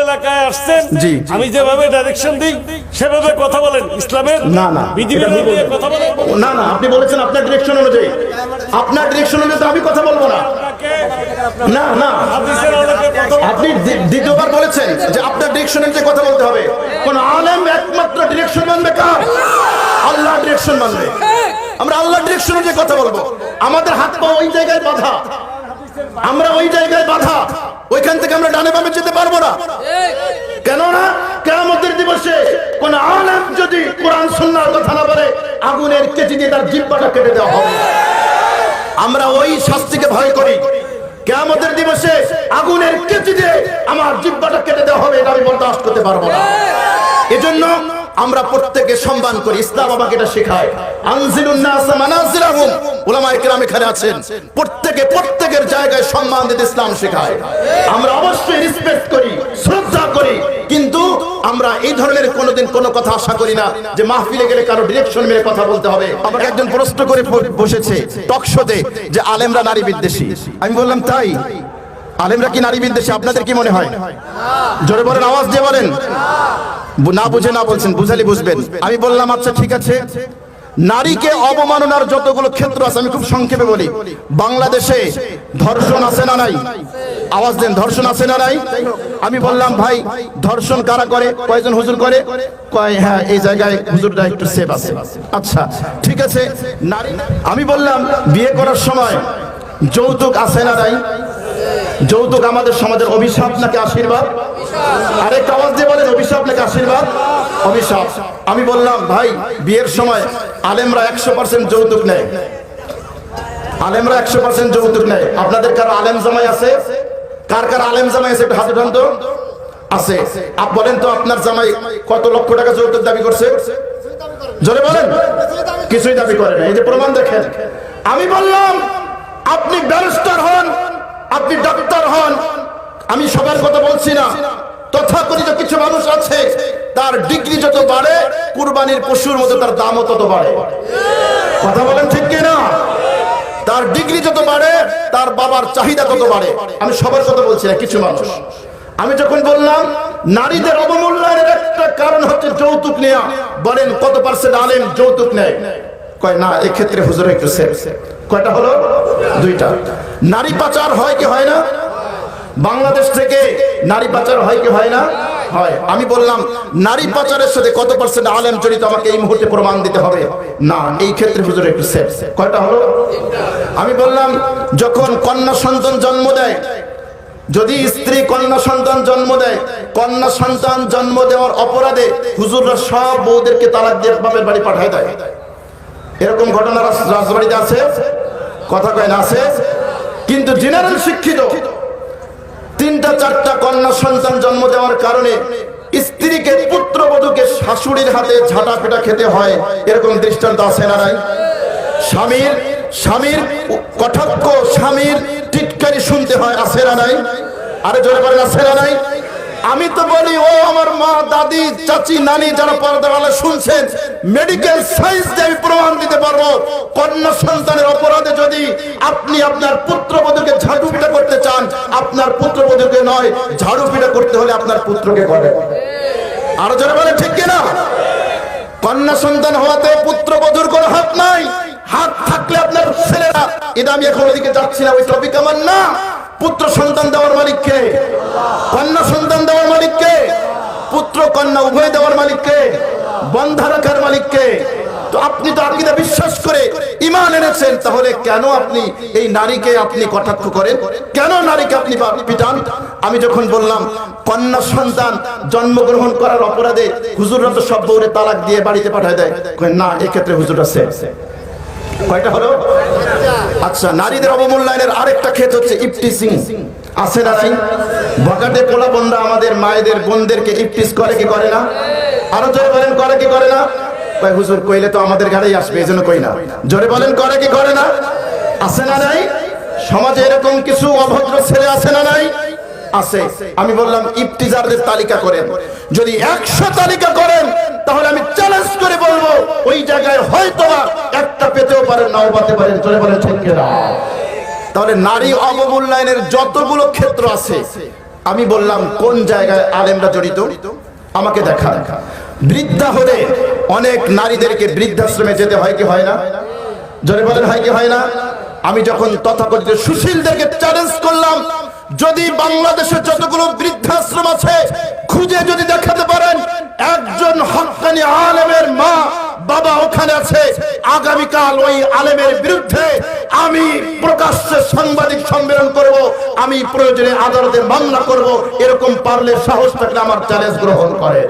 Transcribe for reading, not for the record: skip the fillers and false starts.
এলাকায় আসছেন, জি। আমি যেভাবে ডাইরেকশন দিই সেভাবে কথা বলেন, ইসলামের না, না, বিধিবিধান এটা ভুল নিয়ে বলছেন। কথা বলেন। না না, আপনি বলেছেন আপনার ডিরেকশন অনুযায়ী, আপনার ডিরেকশন অনুযায়ী তো আমি কথা বলবো না। না না, হাদিসের আলোকে কথা বলেন। আপনি দ্বিতীয়বার বলেছেন যে আপনার ডিরেকশন অনুযায়ী কথা বলতে হবে। কোন আলেম একমাত্র ডিরেকশন মানবে কার? আল্লাহ ডিরেকশন মানবে। আমরা আল্লাহ ডিরেকশন অনুযায়ী কথা বলবো। আমাদের হাত পা ওই জায়গায় বাঁধা, আমরা ওই জায়গায় বাঁধা, ওইখান থেকে আমরা ডানে বামে যেতে পারবো না। কেননা কিয়ামতের দিবসে কোন আলেম যদি কোরআন সুন্নাহর কথা না বলে, আগুনের কেচি দিয়ে তার জিহ্বাটা কেটে দেওয়া হবে। আমরা ওই শাস্তিকে ভয় করি। কিয়ামতের দিবসে আগুনের কেচি দিয়ে আমার জিহ্বাটা কেটে দেওয়া হবে, এটা আমি বরদাস্ত করতে পারবো না। এজন্য আমরা প্রত্যেকে সম্মান করি। ইসলাম আমাকে এটা শেখায়। আনজিলুন নাস মানাজিলাহুম, উলামায়ে কেরাম এখানে আছেন, প্রত্যেকে প্রত্যেকের জায়গায় সম্মান দিতে ইসলাম শেখায়। আমরা অবশ্যই রেসপেক্ট করি, শ্রদ্ধা করি, কিন্তু আমরা এই ধরনের কোনোদিন কোনো কথা আশা করি না যে মাহফিলে গেলে কারো ডিরেকশন মেরে কথা বলতে হবে। আমাকে একজন প্রশ্ন করে বসেছে টক শোতে যে আলেমরা নারী বিদ্বেষী। আমি বললাম তাই? আলেমরা কি নারী বিদ্বেষী? আপনাদের কি মনে হয়? জোরে বলেন, আওয়াজ দিয়ে বলেন। না বুঝে না বলছেন, বুঝালি বুঝবেন। আমি বললাম আচ্ছা ঠিক আছে, নারীকে অবমাননার যতগুলো ক্ষেত্র আছে আমি খুব সংক্ষেপে বলি। বাংলাদেশে ধর্ষণ আছে না নাই? আওয়াজ দেন, ধর্ষণ আছে না নাই? আমি বললাম ভাই ধর্ষণ কারা করে? কয়জন হুজুর করে? কয় হ্যাঁ এই জায়গায় হুজুররা একটু সেফ আছে। আচ্ছা ঠিক আছে, নারী, আমি বললাম বিয়ে করার সময় যৌতুক আছে না নাই? যৌতুক আমাদের সমাজের অভিশাপ নাকি আশীর্বাদ? আরেকটা আওয়াজ দিয়ে বলেন, অভিশাপ নাকি আশীর্বাদ? অভিশাপ। আমি বললাম ভাই বিয়ের সময় আলেমরা 100% যৌতুক নেয়, আলেমরা 100% যৌতুক নেয়। আপনাদের কারো আলেম জামাই আছে? কার কার আলেম জামাই আছে একটু হাত উঠান তো। আছে? বলেন তো আপনার জামাই কত লক্ষ টাকা যৌতুক দাবি করছে? জোরে বলেন। কিছুই দাবি করে না, এই যে প্রমাণ দেখেন। আমি বললাম আপনি ব্যারিস্টার হন, আপনি ডাক্তার হন, আমি সবার কথা বলছি না, তথাকথিত কিছু মানুষ আছে তার ডিগ্রি যত বাড়ে কুরবানির পশুর মতো তার দামও তত বাড়ে। কথা বলেন ঠিক কিনা? তার ডিগ্রি যত বাড়ে তার বাবার চাহিদা তত বাড়ে। আমি সবার কথা বলছি না, কিছু মানুষ। আমি যখন বললাম নারীদের অবমূল্যায়নের একটা কারণ হচ্ছে যৌতুক নেওয়া, বলেন কত পার্সেন্ট আলেম যৌতুক নেয়? কয় না, এক্ষেত্রে হুজুর একটু সেফ। কয়টা হলো? দুইটা। নারী পাচার হয় কি হয় না? বাংলাদেশ থেকে নারী পাচার হয় কি হয় না? হয়। আমি বললাম নারী পাচারের সাথে কত পার্সেন্ট আলেম জড়িত আমাকে এই মুহূর্তে প্রমাণ দিতে হবে। না, এই ক্ষেত্রে হুজুর একটু সেফ। কয়টা হলো? আমি বললাম যখন কন্যা সন্তান জন্ম দেয়, যদি স্ত্রী কন্যা সন্তান জন্ম দেয়, কন্যা সন্তান জন্ম দেওয়ার অপরাধে হুজুররা সব বউদেরকে তালাক দিয়ে বাপের বাড়ি পাঠায় দেয়। এরকম ঘটনা রাজবাড়িতে আছে? কথা কয় না? আছে। কিন্তু জেনারেল শিক্ষিত 3টা 4টা কন্যা সন্তান জন্ম দেওয়ার কারণে স্ত্রীকে পুত্রবধূকে শাশুড়ির হাতে ঝাঁটা পেটা খেতে হয়, এরকম দৃষ্টান্ত আছে না নাই? স্বামীর কটাক্ষ, স্বামীর টিটকারি শুনতে হয়, আছে না নাই? আরে জোরে বলেন, আছে না নাই? আমি তো বলি ও আমার মা, দাদি, চাচি, নানি যারা পর্দার আলো শুনছেন, মেডিকেল সায়েন্স দিয়ে আমি প্রমাণ দিতে পারবো কন্যা সন্তানের অপরাধে যদি আপনি আপনার পুত্রবধূকে ঝাড়ু পিটা করতে চান, আপনার পুত্রবধূকে নয়, ঝাড়ু পিটা করতে হলে আপনার পুত্রকে করে। আর যারা বলে ঠিক কিনা? কন্যা সন্তান হওয়াতে পুত্রবধূর কোনো হাত নাই। হাত থাকলে আপনার ছেলেরা, এটা আমি এখন ওদিকে যাচ্ছি না, ওই টপিক আমার না। পুত্র সন্তান দেওয়ার মালিক কে? কন্যা সন্তান দেওয়ার মালিক কে? পুত্র কন্যা উভয় দেওয়ার মালিক কে? বন্ধা রাখার মালিক কে? তো আপনি তো আকীদা বিশ্বাস করে ঈমান এনেছেন, তাহলে কেন আপনি এই নারীকে আপনি কটাক্ষ করেন? কেন নারীকে আপনি পিটান? আমি যখন বললাম কন্যা সন্তান জন্মগ্রহণ করার অপরাধে হুজুররা তো সব বউরে তালাক দিয়ে বাড়িতে পাঠায় দেয়, না এক্ষেত্রে হুজুর আছে। কয়টা হলো? আচ্ছা, নারীদের অবমূল্যায়নের আরেকটা ক্ষেত্র হচ্ছে ইফটিজিং। আছে না নাই? বকাটে পোলা বন্ধা আমাদের মায়েদের বোনদেরকে ইফটিজ করে কি করে না? আরো জোরে বলেন, করে কি করে না? কয় হুজুর কইলে তো আমাদের ঘাড়েই আসবে, এজন্য কই না। জোরে বলেন, করে কি করে না? আছে না নাই? সমাজে এরকম কিছু অভদ্র ছেলে আছে না নাই? আছে। আমি বললাম ইফতিজারদের তালিকা করেন, যদি 100 তালিকা করেন তাহলে আমি চ্যালেঞ্জ করে বলবো ওই জায়গায় হয়তো একটা পেতেও পারেন, নাও পেতে পারেন। চলে বলেন ঠিক কিনা? তাহলে নারী অবমূল্যায়নের যতগুলো ক্ষেত্র আছে আমি বললাম কোন জায়গায় আলেমরা জড়িত আমাকে দেখা। বৃদ্ধা হলে অনেক নারীদেরকে বৃদ্ধাশ্রমে যেতে হয় কি হয় না? জোরে বলেন হয় কি হয় না? আমি যখন তথাকথিত সুশীলদেরকে চ্যালেঞ্জ করলাম, যদি বাংলাদেশে যতগুলো বৃদ্ধাশ্রম আছে খুঁজে যদি দেখাতে পারেন একজন হক্কানি আলেমের মা বাবা ওখানে আছে, আগামীকাল ওই আলেমের বিরুদ্ধে আমি প্রকাশ্যে সাংবাদিক সম্মেলন করব, আমি প্রয়োজনে আদালতে মামলা করব। এরকম পারলে সাহস থাকলে আমার চ্যালেঞ্জ গ্রহণ করে।